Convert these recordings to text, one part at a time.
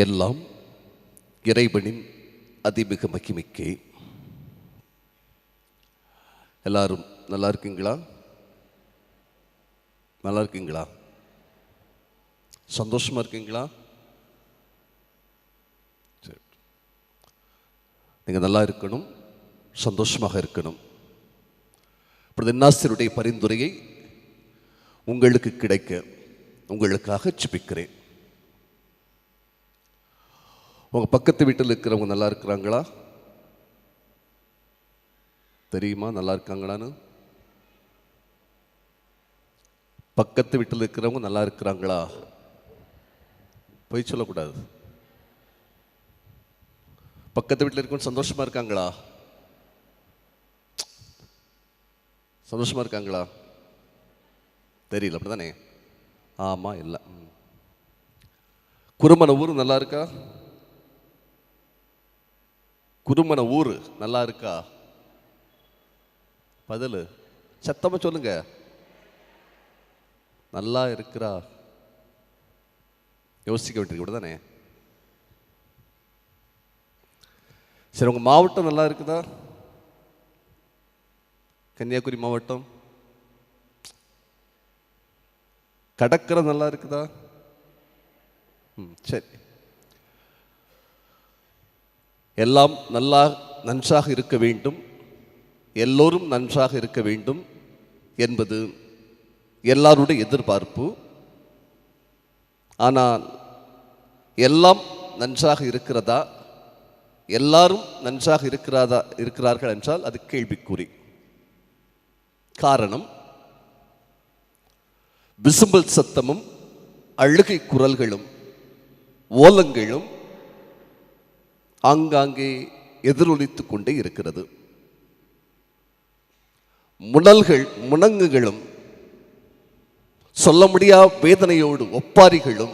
எல்லாம் இறைவனின் அதிமிக மகிமைக்கே. எல்லாரும் நல்லா இருக்கீங்களா? நல்லா இருக்கீங்களா? சந்தோஷமா இருக்கீங்களா? சரி, நீங்கள் நல்லா இருக்கணும், சந்தோஷமாக இருக்கணும். இப்பொழுது இன்னாசியருடைய பரிந்துரையை உங்களுக்கு கிடைக்க உங்களுக்காக ஜெபிக்கிறேன். உங்கள் பக்கத்து வீட்டில் இருக்கிறவங்க நல்லா இருக்கிறாங்களா? தெரியுமா நல்லா இருக்காங்களான்னு? பக்கத்து வீட்டில் இருக்கிறவங்க நல்லா இருக்கிறாங்களா? போய் சொல்லக்கூடாது. பக்கத்து வீட்டில் இருக்கவங்க சந்தோஷமா இருக்காங்களா? சந்தோஷமா இருக்காங்களா? தெரியல, அப்படிதானே? ஆமா, இல்லை. குருமன ஊர் நல்லா இருக்கா? குருமன ஊர் நல்லா இருக்கா? பதில் சத்தமா சொல்லுங்க. நல்லா இருக்கிறா? யோசிக்க வேண்டியிருக்கு, அப்படிதானே? சரி, உங்க மாவட்டம் நல்லா இருக்குதா? கன்னியாகுமரி மாவட்டம் கடற்கரை நல்லா இருக்குதா? சரி, எல்லாம் நன்றாக இருக்க வேண்டும், எல்லோரும் நன்றாக இருக்க வேண்டும் என்பது எல்லாருடைய எதிர்பார்ப்பு. ஆனால் எல்லாம் நன்றாக இருக்கிறதா, எல்லாரும் நன்றாக இருக்கிறார்கள் என்றால் அது கேள்விக்குறி. காரணம், விசும்பல் சத்தமும் அழுகை குரல்களும் ஓலங்களும் ஆங்காங்கே எதிரொலித்துக் கொண்டே இருக்கிறது. முனங்குகளும் சொல்ல முடியா வேதனையோடு ஒப்பாரிகளும்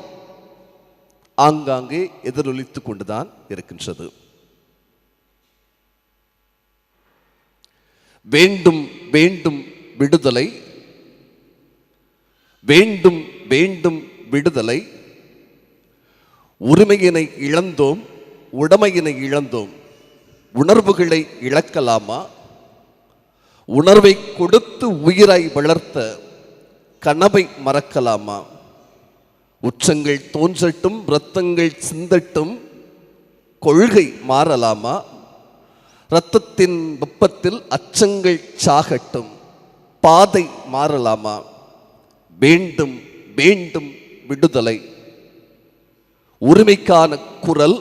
ஆங்காங்கே எதிரொலித்துக் கொண்டுதான் இருக்கின்றது. வேண்டும் வேண்டும் விடுதலை, வேண்டும் வேண்டும் விடுதலை. உரிமையினை இழந்தோம், உடைமையினை இழந்தோம், உணர்வுகளை இழக்கலாமா? உணர்வை கொடுத்து உயிராய் வளர்த்த கனவை மறக்கலாமா? உச்சங்கள் தோன்றட்டும், இரத்தங்கள் சிந்தட்டும், கொள்கை மாறலாமா? இரத்தத்தின் வெப்பத்தில் அச்சங்கள் சாகட்டும், பாதை மாறலாமா? வேண்டும் வேண்டும் விடுதலை. உரிமைக்கான குரல்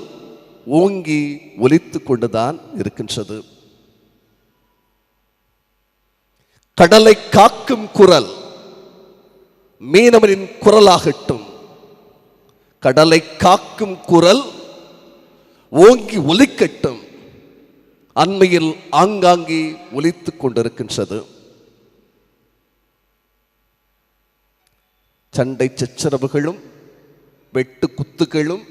ஓங்கி ஒலித்துக் கொண்டுதான் இருக்கின்றது. கடலை காக்கும் குரல் மீனவரின் குரலாகட்டும். கடலை காக்கும் குரல் ஓங்கி ஒலிக்கட்டும். அண்மையில் ஆங்காங்கே ஒலித்துக் கொண்டிருக்கின்றது. சண்டை சச்சரவுகளும் வெட்டு குத்துகளும்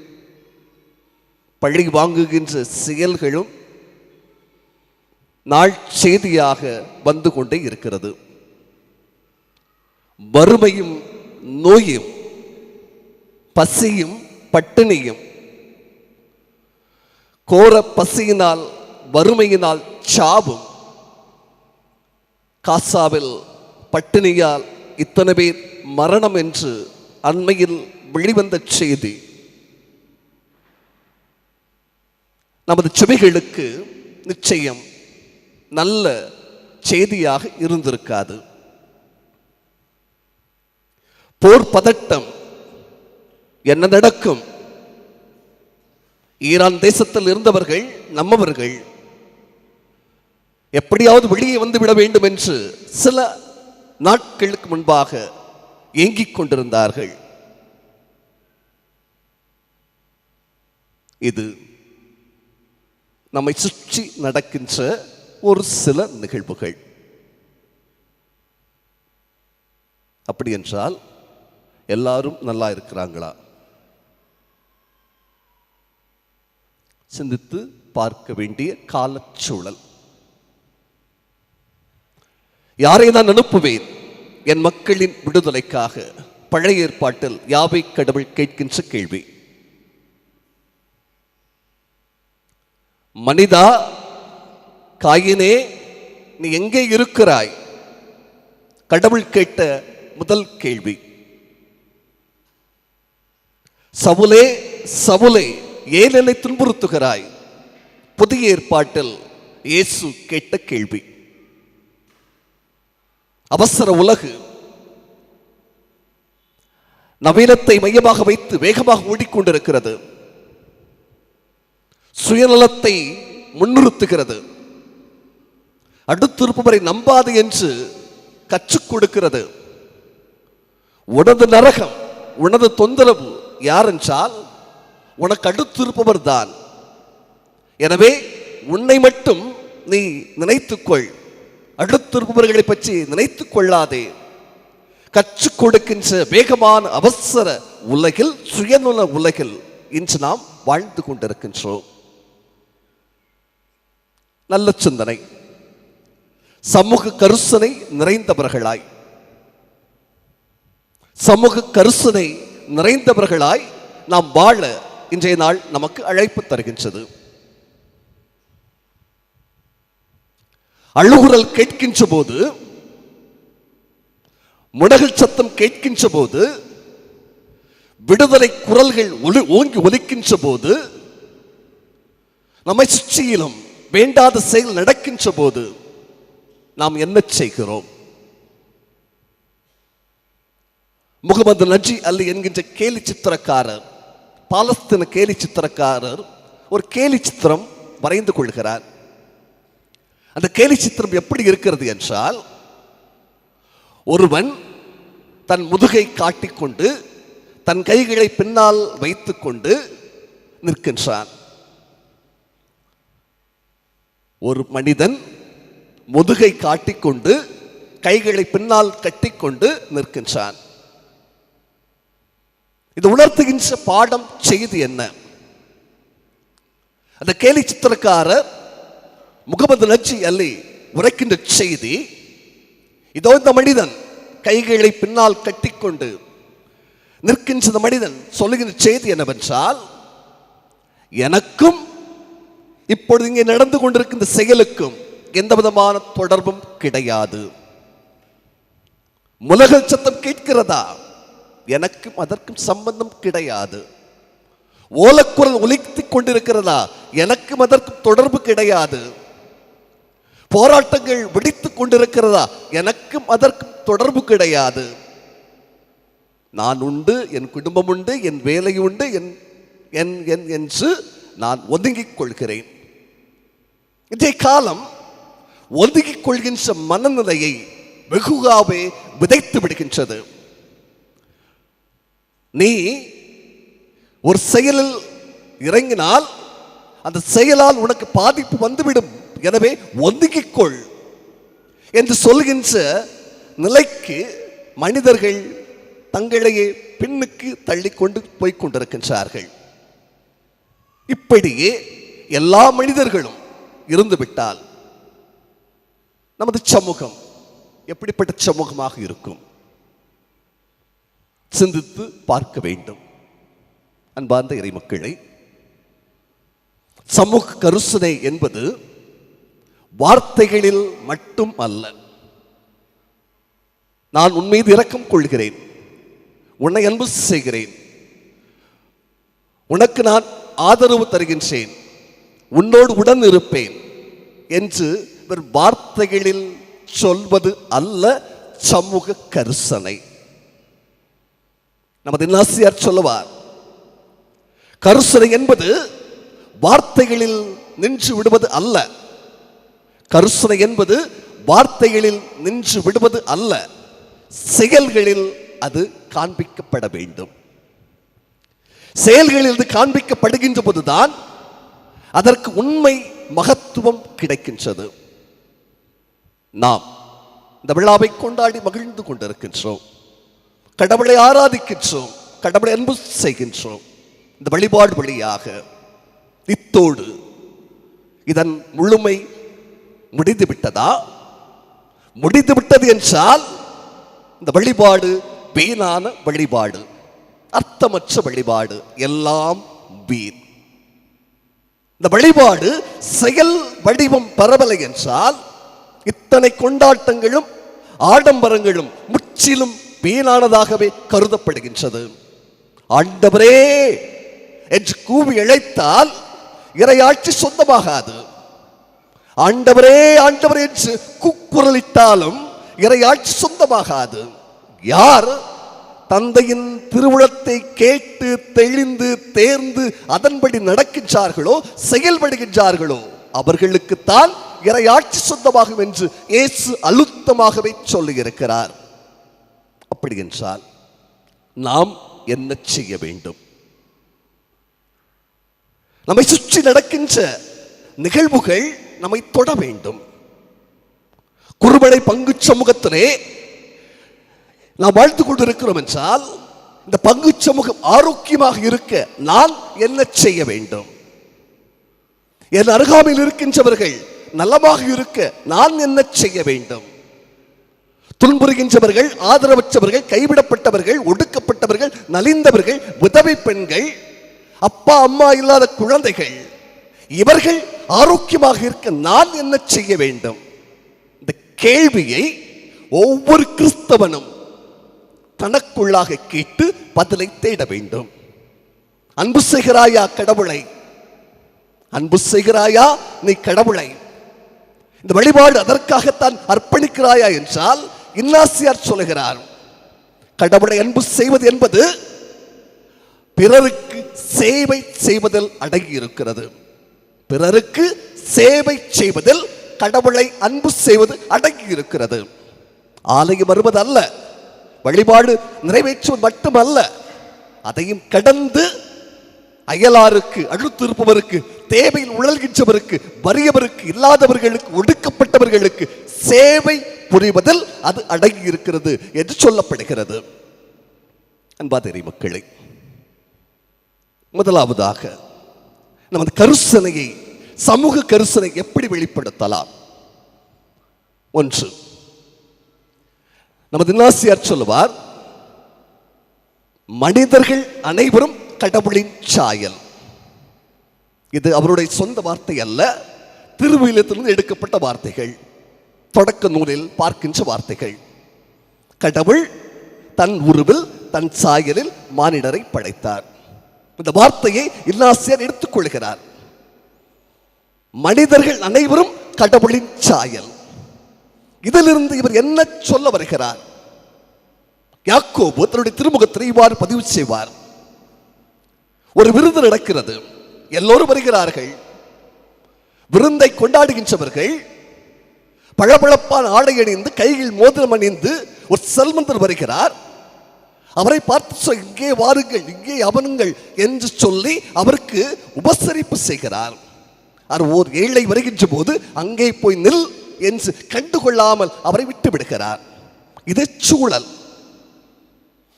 பழி வாங்குகின்ற செயல்களும் நாள் செய்தியாக வந்து கொண்டே இருக்கிறது. வறுமையும் நோயும், பசியும் பட்டினியும், கோர பசியினால் வறுமையினால் சாவும், காசாவில் பட்டினியால் இத்தனை பேர் மரணம் என்று அண்மையில் வெளிவந்த செய்தி நமது செவிகளுக்கு நிச்சயம் நல்ல செய்தியாக இருந்திருக்காது. போர் பதட்டம், என்ன நடக்கும்? ஈரான் தேசத்தில் இருந்தவர்கள், நம்மவர்கள் எப்படியாவது வெளியே வந்துவிட வேண்டும் என்று சில நாட்களுக்கு முன்பாக ஏங்கிக் கொண்டிருந்தார்கள். இது நம்மை சுற்றி நடக்கின்ற ஒரு சில நிகழ்வுகள். அப்படி என்றால் எல்லாரும் நல்லா இருக்கிறாங்களா? சிந்தித்து பார்க்க வேண்டிய காலச்சூழல். யாரை நான் அனுப்புவேன் என் மக்களின் விடுதலைக்காக? பழைய ஏற்பாட்டில் யாவை கடவுள் கேட்கின்ற கேள்வி. மனிதா, காயினே, நீ எங்கே இருக்கிறாய்? கடவுள் கேட்ட முதல் கேள்வி. சவுலே, சவுலே, ஏன் என்னை துன்புறுத்துகிறாய்? புதிய ஏற்பாட்டில் இயேசு கேட்ட கேள்வி. அவசர உலகு நவீனத்தை மையமாக வைத்து வேகமாக ஓடிக்கொண்டிருக்கிறது. சுயநலத்தை முன்னிறுத்துகிறது. அடுத்திருப்பவரை நம்பாது என்று கற்றுக் கொடுக்கிறது. உனது நரகம், உனது தொந்தரவு யார் என்றால் உனக்கு அடுத்திருப்பவர் தான். எனவே உன்னை மட்டும் நீ நினைத்துக்கொள், அடுத்திருப்பவர்களை பற்றி நினைத்துக் கொள்ளாதே. கற்றுக் கொடுக்கின்ற வேகமான அவசர உலகில், சுயநல உலகில் இன்று நாம் வாழ்ந்து கொண்டிருக்கின்றோம். நல்ல சிந்தனை, சமூக கருசனை நிறைந்தவர்களாய், சமூக கருசனை நிறைந்தவர்களாய் நாம் வாழ இன்றைய நாள் நமக்கு அழைப்பு தருகின்றது. அழுகுரல் கேட்கின்ற போது, முடகல் சத்தம் கேட்கின்ற போது, விடுதலை குரல்கள் ஓங்கி ஒலிக்கின்ற போது, நம்மை சுற்றியிலும் வேண்டாத செயல் நடக்கின்ற போது நாம் என்ன செய்கிறோம்? முகமது நஜி அலி என்கின்ற கேலி சித்திரக்காரர், பாலஸ்தீன கேலி சித்திரக்காரர் ஒரு கேலி சித்திரம் வரைந்து கொள்கிறார். அந்த கேலி சித்திரம் எப்படி இருக்கிறது என்றால், ஒருவன் தன் முதுகை காட்டிக்கொண்டு தன் கைகளை பின்னால் வைத்துக் கொண்டு நிற்கின்றான். ஒரு மனிதன் முதுகை காட்டிக்கொண்டு கைகளை பின்னால் கட்டிக்கொண்டு நிற்கின்றான். இது உணர்த்துகின்ற பாடம், செய்தி என்ன? அந்த கேலி சித்திரக்காரர் முகமது நஜி அலி உரைக்கின்ற செய்தி, இதோ இந்த மனிதன் கைகளை பின்னால் கட்டிக்கொண்டு நிற்கின்ற மனிதன் சொல்லுகின்ற செய்தி என்னவென்றால், எனக்கும் இப்பொழுது இங்கே நடந்து கொண்டிருக்கின்ற செயலுக்கும் எந்த விதமான தொடர்பும் கிடையாது. முலகல் சத்தம் கேட்கிறதா? எனக்கும் அதற்கும் சம்பந்தம் கிடையாது. ஓலக்குரல் ஒலித்துக் கொண்டிருக்கிறதா? எனக்கும் அதற்கும் தொடர்பு கிடையாது. போராட்டங்கள் வெடித்துக் கொண்டிருக்கிறதா? எனக்கும் அதற்கும் தொடர்பு கிடையாது. நான் உண்டு, என் குடும்பம் உண்டு, என் வேலை உண்டு என்று நான் ஒதுங்கிக் கொள்கிறேன். இன்றைய காலம் ஒதுங்கிக் கொள்கின்ற மனநிலையை வெகுவாகவே விதைத்து விடுகின்றது. நீ ஒரு செயலில் இறங்கினால் அந்த செயலால் உனக்கு பாதிப்பு வந்துவிடும், எனவே ஒதுங்கிக் கொள் என்று சொல்கின்ற நிலைக்கு மனிதர்கள் தங்களையே பின்னுக்கு தள்ளிக்கொண்டு போய்கொண்டிருக்கின்றார்கள். இப்படியே எல்லா மனிதர்களும் இருந்துவிட்டால் நமது சமூகம் எப்படிப்பட்ட சமூகமாக இருக்கும்? சிந்தித்து பார்க்க வேண்டும். அன்பார்ந்த இறைமக்களை, சமூக கருசனை என்பது வார்த்தைகளில் மட்டும் அல்ல. நான் உன் மீது இரக்கம் கொள்கிறேன், உன்னை அன்பு செய்கிறேன், உனக்கு நான் ஆதரவு தருகின்றேன், உன்னோடு உடன் இருப்பேன் என்று வார்த்தைகளில் சொல்வது அல்ல சமூக கருசனை. நமது நாசியார் சொல்லுவார், கருசனை என்பது வார்த்தைகளில் நின்று விடுவது அல்ல. கருசனை என்பது வார்த்தைகளில் நின்று விடுவது அல்ல, செயல்களில் அது காண்பிக்கப்பட வேண்டும். செயல்களில் இது காண்பிக்கப்படுகின்ற போதுதான் அதற்கு உண்மை மகத்துவம் கிடைக்கின்றது. நாம் இந்த விழாவை கொண்டாடி மகிழ்ந்து கொண்டிருக்கின்றோம், கடவுளை ஆராதிக்கின்றோம், கடவுளை அன்பு செய்கின்றோம். இந்த வழிபாடு வழியாக இத்தோடு இதன் முழுமை முடிந்து விட்டதா? முடிந்து விட்டது என்றால் இந்த வழிபாடு வீணான வழிபாடு, அர்த்தமற்ற வழிபாடு, எல்லாம் வீண். இந்த வழிபாடு செயல் வடிவம் பெறவில்லை என்றால் இத்தனை கொண்டாட்டங்களும் ஆடம்பரங்களும் முற்றிலும் வீணானதாகவே கருதப்படுகின்றது. ஆண்டவரே என்று கூவி இழைத்தால் இறையாட்சி சொந்தமாகாது. ஆண்டவரே ஆண்டவரே என்று கூக்குரலிட்டாலும் இறையாட்சி சொந்தமாகாது. யார் தந்தையின் திருவுளத்தை கேட்டு தெளிந்து தேர்ந்து அதன்படி நடக்கின்றார்களோ செயல்படுகின்றார்களோ அவர்களுக்குத்தான் இறையாட்சி சொந்தமாகும் என்று இயேசு அழுத்தமாகவே சொல்லியிருக்கிறார். அப்படி என்றால் நாம் என்ன செய்ய வேண்டும்? நம்மை சுற்றி நடக்கின்ற நிகழ்வுகள் நம்மை தொட வேண்டும். குருபடை பங்கு சமூகத்திலே நாம் வாழ்ந்து கொண்டிருக்கிறோம் என்றால் இந்த பங்கு சமூகம் ஆரோக்கியமாக இருக்க நான் என்ன செய்ய வேண்டும்? என் அருகாமையில் இருக்கின்றவர்கள் நலமாக இருக்க நான் என்ன செய்ய வேண்டும்? துன்புறுகின்றவர்கள், ஆதரவற்றவர்கள், கைவிடப்பட்டவர்கள், ஒடுக்கப்பட்டவர்கள், நலிந்தவர்கள், விதவை பெண்கள், அப்பா அம்மா இல்லாத குழந்தைகள், இவர்கள் ஆரோக்கியமாக இருக்க நான் என்ன செய்ய வேண்டும்? இந்த கேள்வியை ஒவ்வொரு கிறிஸ்தவனும் தனக்குள்ளாக கேட்டு பதிலை தேட வேண்டும். அன்பு செய்கிறாயா கடவுளை? அன்பு செய்கிறாயா நீ கடவுளை? இந்த வழிபாடு அதற்காகத்தான் அர்ப்பணிக்கிறாயா என்றால் இன்னாசியார் சொல்லுகிறார், கடவுளை அன்பு செய்வது என்பது பிறருக்கு சேவை செய்வதில் அடங்கி இருக்கிறது. பிறருக்கு சேவை செய்வதில் கடவுளை அன்பு செய்வது அடங்கி இருக்கிறது. ஆலயம் வருவது அல்ல, வழிபாடு நிறைவேற்றுவது மட்டுமல்ல, அதையும் கடந்து அயலாருக்கு, அடுத்திருப்பவருக்கு, தேவையில் உழல்கின்றவருக்கு, வறியவருக்கு, இல்லாதவர்களுக்கு, ஒடுக்கப்பட்டவர்களுக்கு சேவை புரிவதில் அது அடங்கி இருக்கிறது என்று சொல்லப்படுகிறது. அன்பாதேரி மக்களை, முதலாவதாக நமது கருசனையை, சமூக கருசனை எப்படி வெளிப்படுத்தலாம்? ஒன்று, நமது இன்னாசியார் சொல்லுவார், மனிதர்கள் அனைவரும் கடவுளின் சாயல். இது அவருடைய சொந்த வார்த்தை அல்ல, திருவிழியத்திலிருந்து எடுக்கப்பட்ட வார்த்தைகள், தொடக்க நூலில் பார்க்கின்ற வார்த்தைகள். கடவுள் தன் உருவில் தன் சாயலில் மானிடரை படைத்தார். இந்த வார்த்தையை இன்னாசியார் எடுத்துக் கொள்கிறார். மனிதர்கள் அனைவரும் கடவுளின் சாயல். இதிலிருந்து இவர் என்ன சொல்ல வருகிறார்? யாக்கோபு தன்னுடைய திருமுகத்தில் இவ்வாறு பதிவு செய்வார். ஒரு விருந்து நடக்கிறது, எல்லோரும் வருகிறார்கள். விருந்தை கொண்டாடுகின்றவர்கள் பளபளப்பான ஆடை அணிந்து, கையில் மோதிரம் அணிந்து ஒரு செல்வந்தர் வருகிறார். அவரை பார்த்து இங்கே வாருங்கள், இங்கே அமருங்கள் என்று சொல்லி அவருக்கு உபசரிப்பு செய்கிறார். ஓர் ஏழை வருகின்ற போது அங்கே போய் நில் என்று கண்டுகொள்ளாமல் அவரை விட்டு விடுகிறார். இது சூழல்.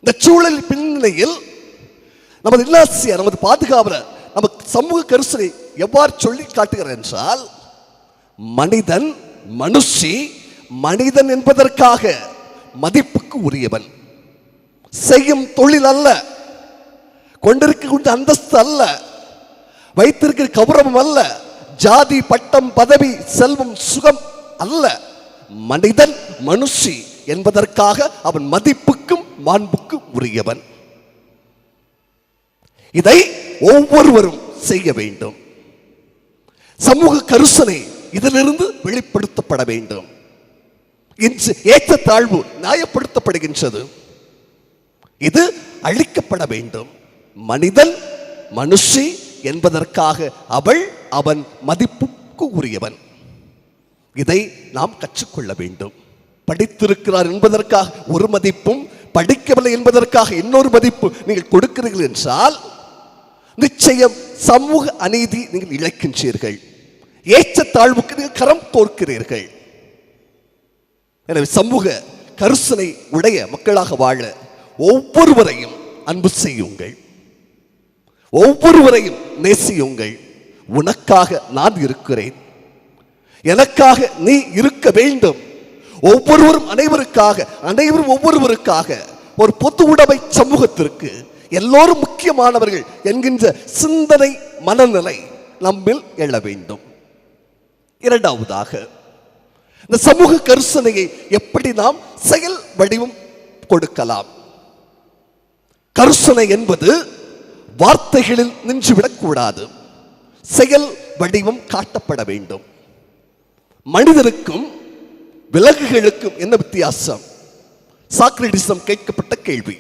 இந்த சூழல் பின்னணியில் நமது இன்னாசியார், நமது பாதுகாவலர், நமக்கு சமூக கருசனை எவ்வாறு சொல்லி காட்டுகிறார் என்றால், மனிதன், மனுஷி, மனிதன் என்பதற்காக மதிப்புக்கு உரியவன். செய்யும் தொழில் அல்ல, கொண்டிருக்கின்ற அந்தஸ்து அல்ல, வைத்திருக்கிற கௌரவம் அல்ல, ஜாதி, பட்டம், பதவி, செல்வம், சுகம் அல்ல. மனிதன், மனுஷி என்பதற்காக அவன் மதிப்புக்கும் மாண்புக்கும் உரியவன். இதை ஒவ்வொருவரும் செய்ய வேண்டும். சமூக கருசனை இதிலிருந்து வெளிப்படுத்தப்பட வேண்டும். இன்று ஏற்றத்தாழ்வு நியாயப்படுத்தப்படுகின்றது. இது அழிக்கப்பட வேண்டும். மனிதன், மனுஷி என்பதற்காக அவள், அவன் மதிப்புக்கு உரியவன். இதை நாம் கற்றுக்கொள்ள வேண்டும். படித்திருக்கிறார் என்பதற்காக ஒரு மதிப்பும், படிக்கவில்லை என்பதற்காக இன்னொரு மதிப்பு நீங்கள் கொடுக்கிறீர்கள் என்றால் நிச்சயம் சமூக அநீதி நீங்கள் இழைக்கின்றீர்கள். ஏற்றத்தாழ்வுக்கு நீங்கள் கரம் கோர்க்கிறீர்கள். எனவே சமூக கருசனை உடைய மக்களாக வாழ ஒவ்வொருவரையும் அன்பு செய்யுங்கள், ஒவ்வொருவரையும் நேசியுங்கள். உனக்காக நான் இருக்கிறேன், எனக்காக நீ இருக்க வேண்டும். ஒவ்வொருவரும் அனைவருக்காக, அனைவரும் ஒவ்வொருவருக்காக, ஒரு பொது உடைமை சமூகத்திற்கு எல்லோரும் முக்கியமானவர்கள் என்கின்ற சிந்தனை, மனநிலை நம்மில் எழ வேண்டும். இரண்டாவதாக, இந்த சமூக கரிசனையை எப்படி நாம் செயல் வடிவம் கொடுக்கலாம்? கரிசனை என்பது வார்த்தைகளில் நின்றுவிடக்கூடாது, செயல் வடிவம் காட்டப்பட வேண்டும். மனிதனுக்கும் விலங்குகளுக்கும் என்ன வித்தியாசம்? சாக்ரட்டிஸிடம் கேட்கப்பட்ட கேள்வி.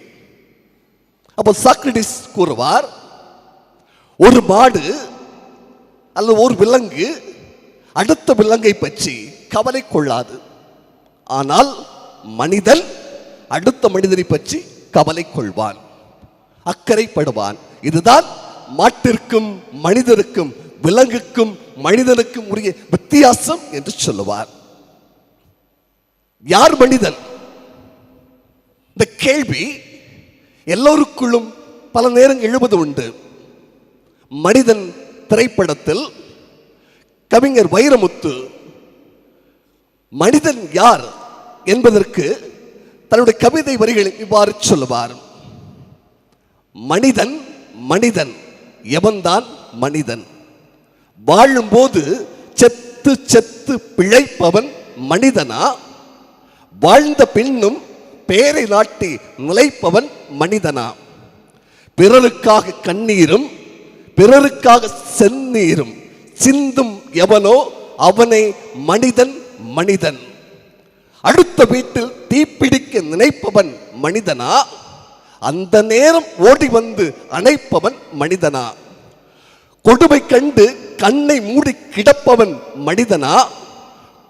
அப்போ சாக்ரட்டிஸ் கூறுவார், ஒரு மாடு அல்லது ஒரு விலங்கு அடுத்த விலங்கை பற்றி கவலை கொள்ளாது. ஆனால் மனிதன் அடுத்த மனிதனை பற்றி கவலை கொள்வான், அக்கறைப்படுவான். இதுதான் மாட்டிற்கும் மனிதனுக்கும் விலங்குக்கும் மனிதனுக்கும் உரிய வித்தியாசம் என்று சொல்லுவார். யார் மனிதன்? இந்த கேள்வி எல்லோருக்குள்ளும் பல நேரம் எழுவது உண்டு. மனிதன் திரைப்படத்தில் கவிஞர் வைரமுத்து மனிதன் யார் என்பதற்கு தன்னுடைய கவிதை வரிகளில் இவ்வாறு சொல்லுவார்: மனிதன் மனிதன், எவன்தான் மனிதன்? வாழும்போது செத்து செத்து பிழைப்பவன் மனிதனா? வாழ்ந்த பின்னும் பேரை நாட்டி நிலைப்பவன் மனிதனா? பிறருக்காக கண்ணீரும் பிறருக்காக செந்நீரும் சிந்தும் எவனோ அவனை மனிதன் மனிதன். அடுத்த வீட்டில் தீப்பிடிக்க நினைப்பவன் மனிதனா? அந்த நேரம் ஓடி வந்து அணைப்பவன் மனிதனா? கொடுமை கண்டு கண்ணை மூடி கிடப்பவன் மனிதனா?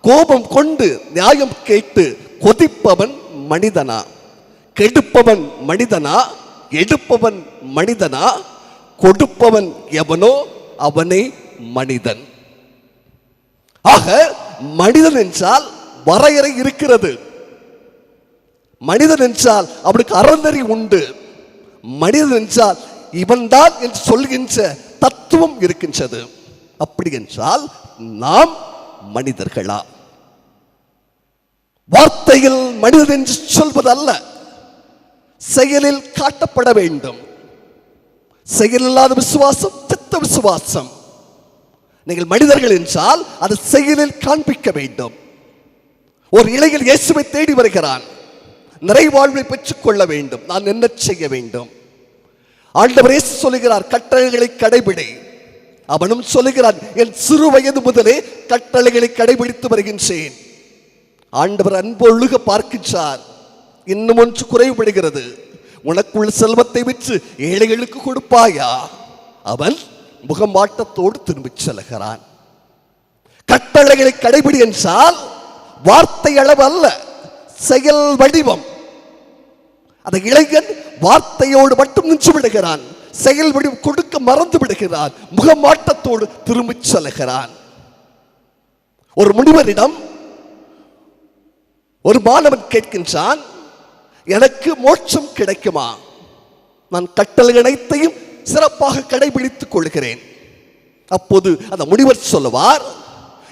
கோபம் கொண்டு நியாயம் கேட்டு கொதிப்பவன் மனிதனா? கெடுப்பவன் மனிதனா? எடுப்பவன் மனிதனா? கொடுப்பவன் எவனோ அவனை மனிதன். ஆக மனிதன் என்றால் வரையறை இருக்கிறது. மனிதன் என்றால் அவனுக்கு அறநெறி உண்டு. மனிதன் என்றால் இவன்தான் என்று சொல்கின்ற தத்துவம் இருக்கின்றது. அப்படி என்றால் நாம் மனிதர்களா? வார்த்தையில் மனிதன் என்று சொல்வதல்ல, செயலில் காட்டப்பட வேண்டும். செயலில்லாத விசுவாசம் செத்த விசுவாசம். நீங்கள் மனிதர்கள் என்றால் அது செயலில் காண்பிக்க வேண்டும். ஒரு இளைஞன் இயேசுவை தேடி வருகிறான், நிறைவாழ்வை பெற்றுக் கொள்ள வேண்டும். நான் என்ன செய்ய வேண்டும்? ஆண்டவர் இயேசு சொல்லுகிறார், கட்டளைகளை கடைபிடி. அவனும் சொல்லுகிறான், என் சிறு வயது முதலே கட்டளைகளை கடைபிடித்து வருகின்றேன். ஆண்டவர் அன்பு ஒழுக பார்க்கின்றார். இன்னும் ஒன்று குறைவுபடுகிறது, உனக்குள்ள செல்வத்தை விற்று ஏழைகளுக்கு கொடுப்பாயா? அவன் முகமாட்டத்தோடு திரும்பிச் செல்கிறான். கட்டளைகளை கடைபிடி என்றால் வார்த்தை அளவு அல்ல, செயல் வடிவம். அந்த இளைஞன் வார்த்தையோடு மட்டும் நின்று விடுகிறான், செயல் வடிவம் கொடுக்க மறந்து விடுகிறான், முகமாட்டத்தோடு திரும்பிச் செல்கிறான். ஒரு முனிவரிடம் ஒரு மாணவன் கேட்கின்றான், எனக்கு மோட்சம் கிடைக்குமா? நான் கட்டளை அனைத்தையும் சிறப்பாக கடைபிடித்துக் கொள்கிறேன். அப்போது அந்த முனிவர் சொல்லுவார்,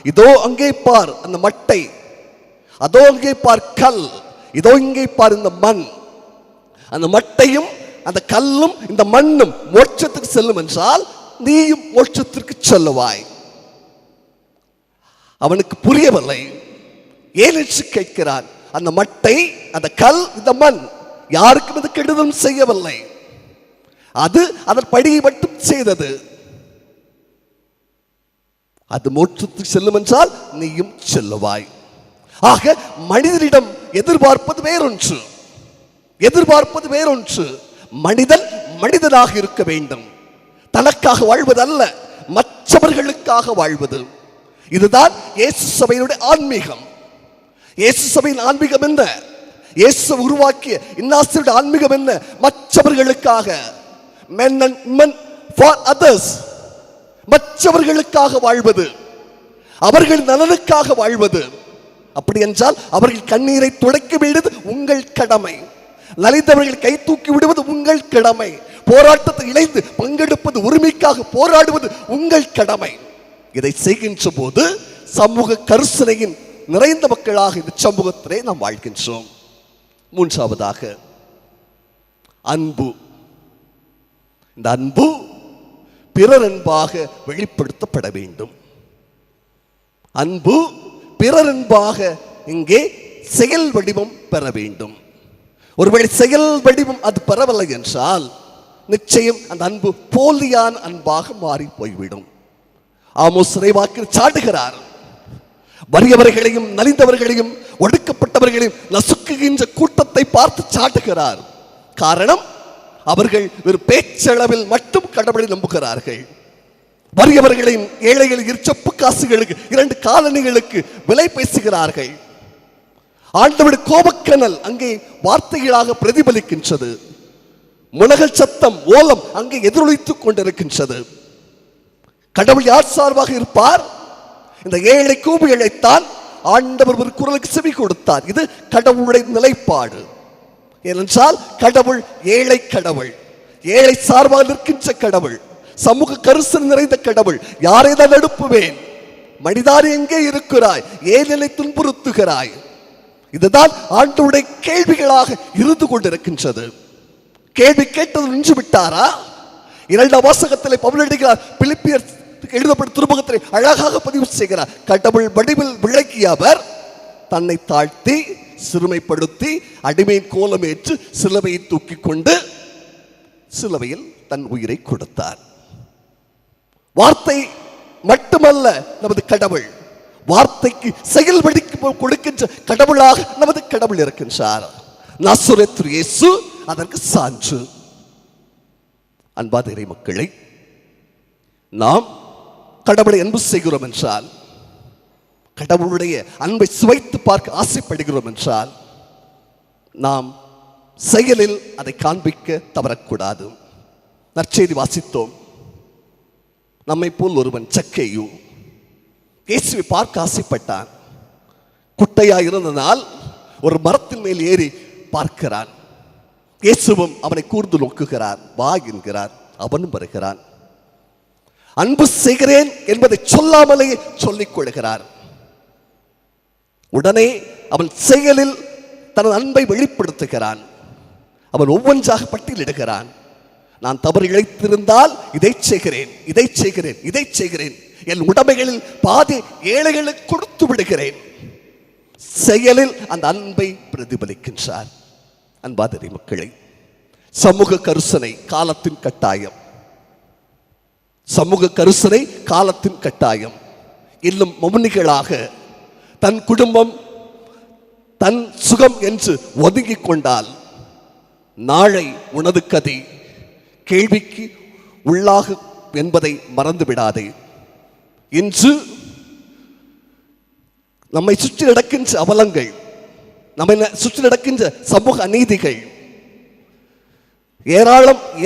இதோ அங்கே பார் அந்த மட்டை, அதோ அங்கே பார் கல், இதோ இங்கே பார் இந்த மண். அந்த மட்டையும் அந்த கல்லும் இந்த மண்ணும் மோட்சத்துக்கு செல்லும் என்றால் நீயும் மோட்சத்திற்கு செல்லுவாய். அவனுக்கு புரியவில்லை. ஏன் என்று கேட்கிறான். அந்த மட்டை, அந்த கல், இந்த மண் யாருக்கும் இது கெடுதலும் செய்யவில்லை. அது அதன் படியை மட்டும் செய்தது. அது மோட்சத்துக்கு செல்லும் என்றால் நீயும் செல்லுவாய். ஆக மனிதனிடம் எதிர்பார்ப்பது வேறொன்று, எதிர்பார்ப்பது வேறொன்று. மனிதன் மனிதனாக இருக்க வேண்டும், தனக்காக வாழ்வது அல்ல, மற்றவர்களுக்காக வாழ்வது. இதுதான் இயேசு சபையினுடைய ஆன்மீகம். இயேசு சபையின் ஆன்மீகம் என்ன? இயேசு உருவாக்கிய இன்னாசியுடைய ஆன்மீகம் என்ன? மற்றவர்களுக்காக, men and women for others, மற்றவர்களுக்காக வாழ்வது, அவர்கள் நலனுக்காக வாழ்வது. அப்படி என்றால் அவர்கள் கண்ணீரை துடைக்க வேண்டியது உங்கள் கடமை, நலிந்தவர்கள் கை தூக்கி விடுவது உங்கள் கடமை, போராட்டத்தை இணைந்து பங்கெடுப்பது, உரிமைக்காக போராடுவது உங்கள் கடமை. இதை செய்கின்ற போது சமூக கரிசனையின் நிறைந்த மக்களாக இந்த சமூகத்திலே நாம் வாழ்கின்றோம். மூன்றாவதாக அன்பு. இந்த அன்பு பிறர் அன்பாக வெளிப்படுத்தப்பட வேண்டும். அன்பு பிறர் அன்பாக இங்கே செயல் வடிவம் பெற வேண்டும். ஒருவேளை செயல் வடிவம் அது பெறவில்லை என்றால் நிச்சயம் அந்த அன்பு போலியான அன்பாக மாறி போய்விடும். ஆமோஸ் இறைவாக்கில் சாடுகிறார், வறியவர்களையும் நலிந்தவர்களையும் ஒடுக்கப்பட்டவர்களையும் நசுக்குகின்ற கூட்டத்தை பார்த்து சாட்டுகிறார். காரணம், அவர்கள் ஒரு பேச்சளவில் மட்டும் கடவுளை நம்புகிறார்கள். வறியவர்களின் ஏழைகளின் சொப்பு காசுகளுக்கு 2 காலணிகளுக்கு விலை பேசுகிறார்கள். ஆண்டவருடைய கோபக்கனல் அங்கே வார்த்தைகளாக பிரதிபலிக்கின்றது. முனகல் சத்தம் ஓலம் அங்கே எதிரொலித்துக் கொண்டிருக்கின்றது. கடவுள் யார் சார்பாக இருப்பார்? இந்த ஏழை கூபி இழைத்தான், ஆண்டவர் ஒரு குரலுக்கு செவி கொடுத்தார். இது கடவுளுடைய நிலைப்பாடு. ஏனென்றால் கடவுள் ஏழை கடவுள், ஏழை சார்பாக நிற்கின்ற கடவுள், சமூக கரிசனை நிறைந்த கடவுள். யாரை தான் எழுப்புவேன்? மனிதார் எங்கே இருக்கிறாய்? ஏன் என்னை துன்புறுத்துகிறாய்? இதுதான் ஆண்டவருடைய கேள்விகளாக இருந்து கொண்டிருக்கின்றது. கேள்வி கேட்டது நின்று விட்டாரா? 2ஆம் வாசகத்தில் பவுல் எழுதுகிறார், பிலிப்பியர் எழுதப்பட்ட திருமுகத்தில் அழகாக பதிவு செய்கிறார். கடவுள் வடிவில் விளக்கிய அவர் தன்னை தாழ்த்தி சிறுமைப்படுத்தி அடிமையின் கோலமேற்று சிலுவையை தூக்கி கொண்டு சிலுவையில் தன் உயிரை கொடுத்தார். வார்த்தை மட்டுமல்ல நமது கடவுள், வார்த்தைக்கு செயல் வடிக்க கொடுக்கின்ற கடவுளாக நமது கடவுள் இருக்கின்றார். நாசரேத்து இயேசு அதற்கு சான்று. அன்பான இறை மக்களை, நாம் கடவுளை அன்பு செய்கிறோம் என்றால், கடவுளுடைய அன்பை சுவைத்து பார்க்க ஆசைப்படுகிறோம் என்றால், நாம் செயலில் அதை காண்பிக்க தவறக்கூடாது. நற்செய்தி வாசித்தோம். நம்மை போல் ஒருவன் சக்கேயு இயேசுவை பார்க்க ஆசைப்பட்டான். குட்டையாக இருந்ததால் ஒரு மரத்தின் மேல் ஏறி பார்க்கிறான். இயேசுவும் அவனை கூர்ந்து நோக்குகிறார். வா என்கிறார். அவனும் வருகிறான். அன்பு செய்கிறேன் என்பதை சொல்லாமலேயே சொல்லிக் கொள்கிறார். உடனே அவன் செயலில் தனது அன்பை வெளிப்படுத்துகிறான். அவன் ஒவ்வொன்றாக பட்டியலிடுகிறான். நான் தவறு இழைத்திருந்தால் இதை செய்கிறேன், இதை செய்கிறேன், இதை செய்கிறேன், என் உடைமைகளில் பாதி ஏழைகளுக்கு கொடுத்து விடுகிறேன். செயலில் அந்த அன்பை பிரதிபலிக்கின்றார். அன்பாதரி மக்களை, சமூக கருசனை காலத்தின் கட்டாயம். சமூக கருசனை காலத்தின் கட்டாயம். இன்னும் மௌனிகளாக தன் குடும்பம் தன் சுகம் என்று ஒதுங்கிக் கொண்டால் நாளை உனது கதை கேள்விக்கு உள்ளாகும் என்பதை மறந்து விடாதே. இன்று நம்மை சுற்றி நடக்கின்ற அவலங்கள், நம்மை சுற்றி நடக்கின்ற சமூக அநீதிகள்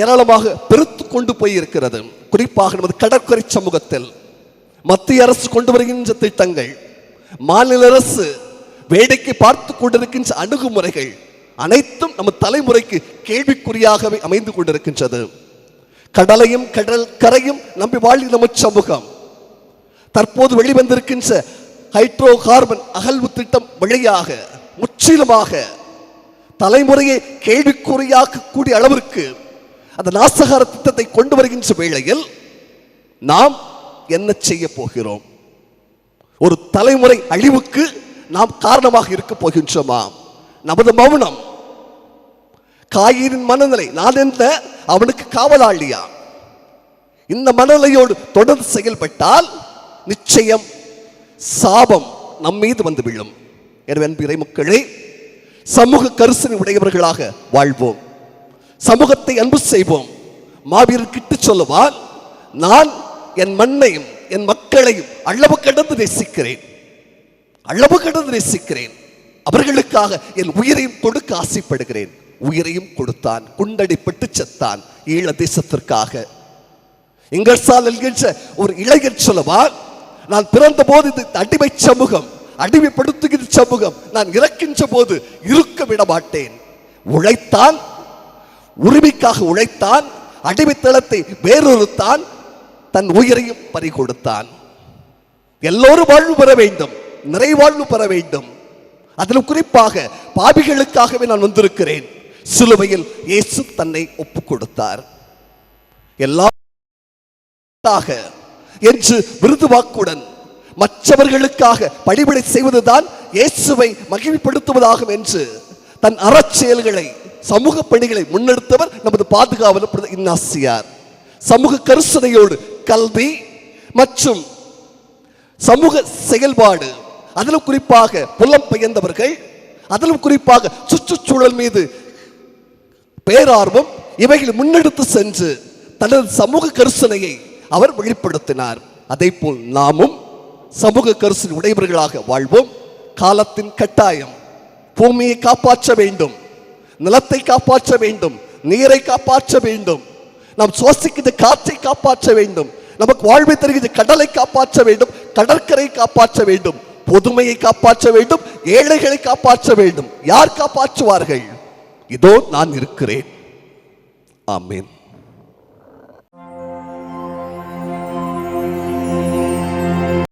ஏராளமாக பெருத்து கொண்டு போயிருக்கிறது. குறிப்பாக நமது கடற்கரை சமூகத்தில் மத்திய அரசு கொண்டு வருகின்ற திட்டங்கள், மாநில அரசு வேடிக்கை பார்த்து கொண்டிருக்கின்ற அணுகுமுறைகள் அனைத்தும் நம்ம தலைமுறைக்கு கேள்விக்குறியாகவே அமைந்து கொண்டிருக்கின்றது. கடலையும் கடல் கரையும் நம்பி வாழ்கிற நம்ம சமூகம் தற்போது வெளிவந்திருக்கின்ற ஹைட்ரோ கார்பன் அகழ்வு திட்டம் வழியாக முற்றிலுமாக தலைமுறையை கேள்விக்குறியாக்கக்கூடிய அளவிற்கு அந்த நாசகார திட்டத்தை கொண்டு வருகின்ற வேளையில் நாம் என்ன செய்ய போகிறோம்? ஒரு தலைமுறை அழிவுக்கு நாம் காரணமாக இருக்க போகின்றோமா? நமது மௌனம், காயினின் மனநிலை, நான் என்ற அவனுக்கு காவலாளியா, இந்த மனநிலையோடு தொடர்ந்து செயல்பட்டால் நிச்சயம் சாபம் நம் மீது வந்து விழும். எனவே அன்பு இறைமக்களே, சமூக கரிசனை உடையவர்களாக வாழ்வோம். சமூகத்தை அன்பு செய்வோம். மாவீரர் கிட்டு சொல்லுவார், நான் என் மண்ணையும் என் மக்களையும் அளவு கடந்து நேசிக்கிறேன், அளவு கடந்து நேசிக்கிறேன். அவர்களுக்காக என் உயிரையும் கொடுக்க ஆசைப்படுகிறேன். உயிரையும் கொடுத்தான், குண்டடிப்பட்டு செத்தான் ஈழ தேசத்திற்காக. இங்கர்சால் என்கின்ற ஒரு இளைஞர் சொல்லுவார், நான் பிறந்த போது இது அடிமை சமூகம், அடிமைப்படுத்துகிற சமூகம், நான் இறக்கின்ற போது இருக்க விட மாட்டேன். உழைத்தான், உரிமைக்காக உழைத்தான், அடிமைத்தளத்தை வேறொருத்தான், தன் உயிரையும் பறி கொடுத்தான். எல்லோரும் வாழ்வு பெற வேண்டும், நிறைவாழ்வு பெற வேண்டும். அதிலும் குறிப்பாக பாவிகளுக்காகவே நான் வந்திருக்கிறேன். சிலுவையில் இயேசு தன்னை ஒப்புக் கொடுத்தார். எல்லா என்று விருதுவாக்குடன் மற்றவர்களுக்காக பணிவிடை செய்வதுதான் இயேசுவை மகிழ்ப்படுத்துவதாகும் என்று தன் அறச்செயல்களை, சமூக பணிகளை முன்னெடுத்தவர் நமது பாதுகாவலர் இன்னாசியார். சமூக கருசனையோடு கல்வி மற்றும் சமூக செயல்பாடு, அதிலும் குறிப்பாக புலம்பெயர்ந்தவர்கள், அதிலும் குறிப்பாக சுற்றுச்சூழல் மீது பேரார்வம், இவைகள் முன்னெடுத்து சென்று தனது சமூக கருசனையை அவர் வெளிப்படுத்தினார். அதே போல் நாமும் சமூக கருசனை உடையவர்களாக வாழ்வோம். காலத்தின் கட்டாயம். பூமியை காப்பாற்ற வேண்டும், நிலத்தை காப்பாற்ற வேண்டும், நீரை காப்பாற்ற வேண்டும், நாம் சுவாசிக்கின்ற காற்றை காப்பாற்ற வேண்டும், நமக்கு வாழ்வை தருகின்ற கடலை காப்பாற்ற வேண்டும், கடற்கரை காப்பாற்ற வேண்டும், பொதுமையை காப்பாற்ற வேண்டும், ஏழைகளை காப்பாற்ற வேண்டும். யார் காப்பாற்றுவார்கள்? இதோ நான் இருக்கிறேன். ஆமென்.